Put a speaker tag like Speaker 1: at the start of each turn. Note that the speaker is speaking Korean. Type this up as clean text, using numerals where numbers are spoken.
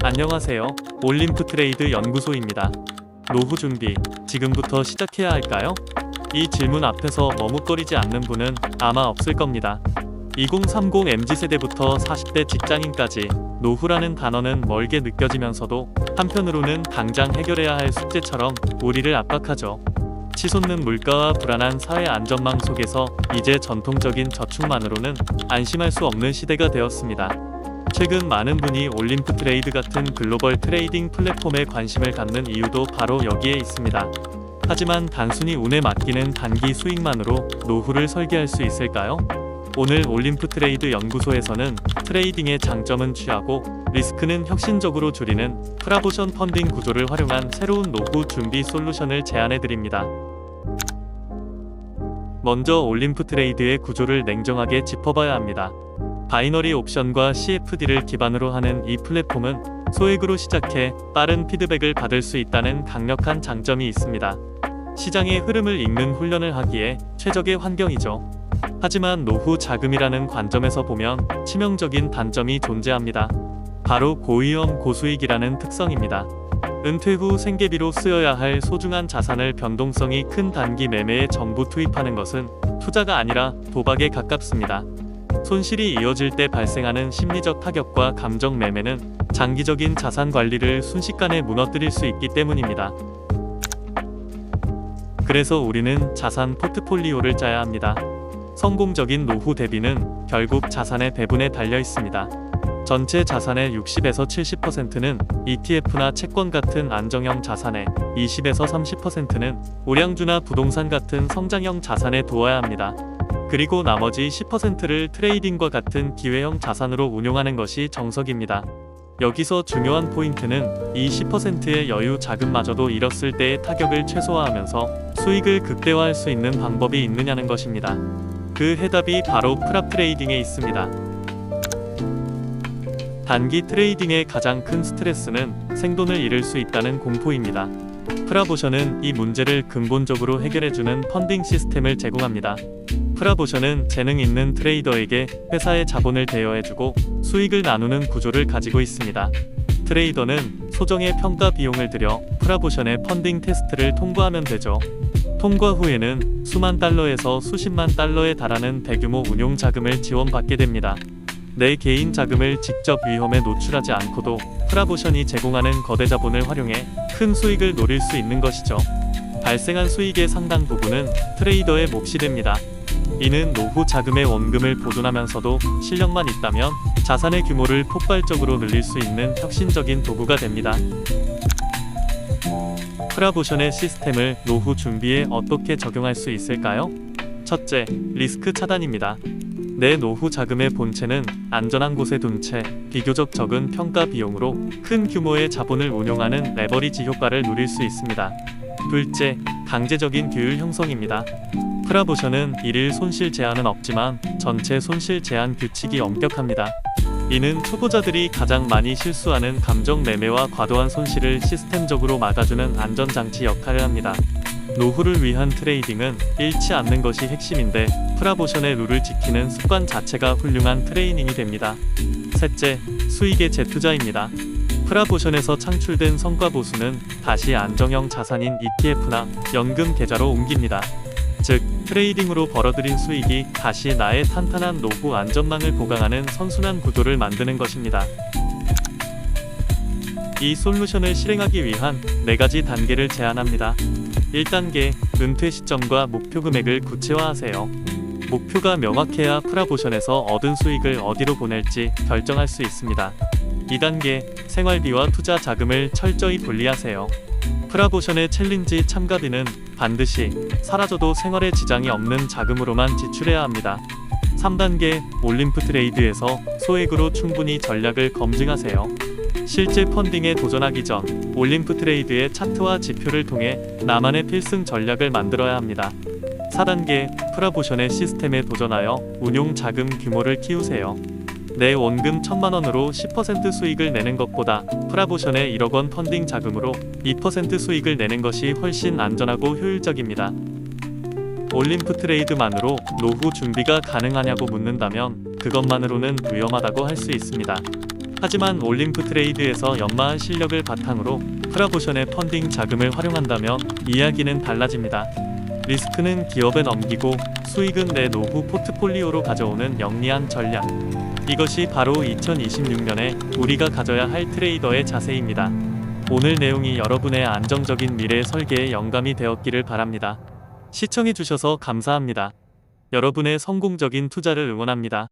Speaker 1: 안녕하세요. 올림프 트레이드 연구소입니다. 노후 준비, 지금부터 시작해야 할까요? 이 질문 앞에서 머뭇거리지 않는 분은 아마 없을 겁니다. 2030 MZ세대부터 40대 직장인까지 노후라는 단어는 멀게 느껴지면서도 한편으로는 당장 해결해야 할 숙제처럼 우리를 압박하죠. 치솟는 물가와 불안한 사회 안전망 속에서 이제 전통적인 저축만으로는 안심할 수 없는 시대가 되었습니다. 최근 많은 분이 올림프 트레이드 같은 글로벌 트레이딩 플랫폼에 관심을 갖는 이유도 바로 여기에 있습니다. 하지만 단순히 운에 맡기는 단기 수익만으로 노후를 설계할 수 있을까요? 오늘 올림프 트레이드 연구소에서는 트레이딩의 장점은 취하고 리스크는 혁신적으로 줄이는 프라보션 펀딩 구조를 활용한 새로운 노후 준비 솔루션을 제안해 드립니다. 먼저 올림프 트레이드의 구조를 냉정하게 짚어봐야 합니다. 바이너리 옵션과 CFD를 기반으로 하는 이 플랫폼은 소액으로 시작해 빠른 피드백을 받을 수 있다는 강력한 장점이 있습니다. 시장의 흐름을 읽는 훈련을 하기에 최적의 환경이죠. 하지만 노후 자금이라는 관점에서 보면 치명적인 단점이 존재합니다. 바로 고위험 고수익이라는 특성입니다. 은퇴 후 생계비로 쓰여야 할 소중한 자산을 변동성이 큰 단기 매매에 전부 투입하는 것은 투자가 아니라 도박에 가깝습니다. 손실이 이어질 때 발생하는 심리적 타격과 감정 매매는 장기적인 자산 관리를 순식간에 무너뜨릴 수 있기 때문입니다. 그래서 우리는 자산 포트폴리오를 짜야 합니다. 성공적인 노후 대비는 결국 자산의 배분에 달려 있습니다. 전체 자산의 60에서 70%는 ETF나 채권 같은 안정형 자산에, 20에서 30%는 우량주나 부동산 같은 성장형 자산에 두어야 합니다. 그리고 나머지 10%를 트레이딩과 같은 기회형 자산으로 운용하는 것이 정석입니다. 여기서 중요한 포인트는 이 10%의 여유 자금마저도 잃었을 때의 타격을 최소화하면서 수익을 극대화할 수 있는 방법이 있느냐는 것입니다. 그 해답이 바로 프랍 트레이딩에 있습니다. 단기 트레이딩의 가장 큰 스트레스는 생돈을 잃을 수 있다는 공포입니다. 프랍오션은 이 문제를 근본적으로 해결해주는 펀딩 시스템을 제공합니다. 프랍오션은 재능 있는 트레이더에게 회사의 자본을 대여해주고 수익을 나누는 구조를 가지고 있습니다. 트레이더는 소정의 평가 비용을 들여 프랍오션의 펀딩 테스트를 통과하면 되죠. 통과 후에는 수만 달러에서 수십만 달러에 달하는 대규모 운용 자금을 지원받게 됩니다. 내 개인 자금을 직접 위험에 노출하지 않고도 프랍오션이 제공하는 거대 자본을 활용해 큰 수익을 노릴 수 있는 것이죠. 발생한 수익의 상당 부분은 트레이더의 몫이 됩니다. 이는 노후 자금의 원금을 보존하면서도 실력만 있다면 자산의 규모를 폭발적으로 늘릴 수 있는 혁신적인 도구가 됩니다. 프랍오션의 시스템을 노후 준비에 어떻게 적용할 수 있을까요? 첫째, 리스크 차단입니다. 내 노후 자금의 본체는 안전한 곳에 둔 채 비교적 적은 평가 비용으로 큰 규모의 자본을 운용하는 레버리지 효과를 누릴 수 있습니다. 둘째, 강제적인 규율 형성입니다. 프랍오션은 일일 손실 제한은 없지만 전체 손실 제한 규칙이 엄격합니다. 이는 초보자들이 가장 많이 실수하는 감정 매매와 과도한 손실을 시스템적으로 막아주는 안전장치 역할을 합니다. 노후를 위한 트레이딩은 잃지 않는 것이 핵심인데 프랍오션의 룰을 지키는 습관 자체가 훌륭한 트레이닝이 됩니다. 셋째, 수익의 재투자입니다. 프랍오션에서 창출된 성과 보수는 다시 안정형 자산인 ETF나 연금 계좌로 옮깁니다. 즉, 트레이딩으로 벌어들인 수익이 다시 나의 탄탄한 노후 안전망을 보강하는 선순환 구조를 만드는 것입니다. 이 솔루션을 실행하기 위한 4가지 단계를 제안합니다. 1단계, 은퇴 시점과 목표 금액을 구체화하세요. 목표가 명확해야 프랍오션에서 얻은 수익을 어디로 보낼지 결정할 수 있습니다. 2단계, 생활비와 투자 자금을 철저히 분리하세요. 프랍오션의 챌린지 참가비는 반드시 사라져도 생활에 지장이 없는 자금으로만 지출해야 합니다. 3단계, 올림프 트레이드에서 소액으로 충분히 전략을 검증하세요. 실제 펀딩에 도전하기 전 올림프 트레이드의 차트와 지표를 통해 나만의 필승 전략을 만들어야 합니다. 4단계, 프랍오션의 시스템에 도전하여 운용 자금 규모를 키우세요. 내 원금 1000만원으로 10% 수익을 내는 것보다 프랍오션의 1억원 펀딩 자금으로 2% 수익을 내는 것이 훨씬 안전하고 효율적입니다. 올림프 트레이드만으로 노후 준비가 가능하냐고 묻는다면 그것만으로는 위험하다고 할 수 있습니다. 하지만 올림프 트레이드에서 연마한 실력을 바탕으로 프라보션의 펀딩 자금을 활용한다면 이야기는 달라집니다. 리스크는 기업에 넘기고 수익은 내 노후 포트폴리오로 가져오는 영리한 전략. 이것이 바로 2026년에 우리가 가져야 할 트레이더의 자세입니다. 오늘 내용이 여러분의 안정적인 미래 설계에 영감이 되었기를 바랍니다. 시청해주셔서 감사합니다. 여러분의 성공적인 투자를 응원합니다.